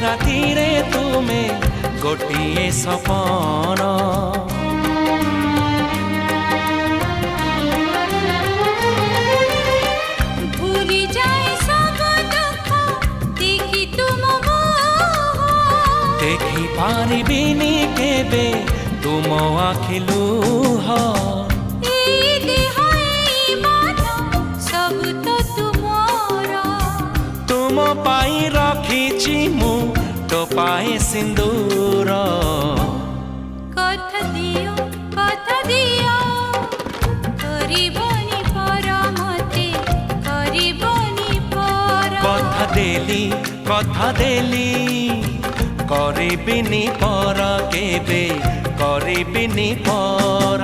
ରାତିରେ ତୁମେ ଗୋଟିଏ ସପନ। ଭୁଲି ଯାଏ ସବୁ ଦୁଃଖ ଦେଖି ତୁମ ମୁହଁ। ଦେଖି ପାରିବିନି କେବେ ତୁମ ଆଖି ଲୁହ। ଏଇ ଦେହ ଏଇ ମନ ସବୁ ତ ତୁମର। ତୁମ ପାଇଁ ରଖିଛି ମୁଁ ଟୋପାଏ ସିନ୍ଦୁର। କଥା ଦିଅ କରିବନି ପର ମତେ କରିବନି ପର। କଥା ଦେଲି କରିବିନି ପର କେବେ କରିବିନି ପର।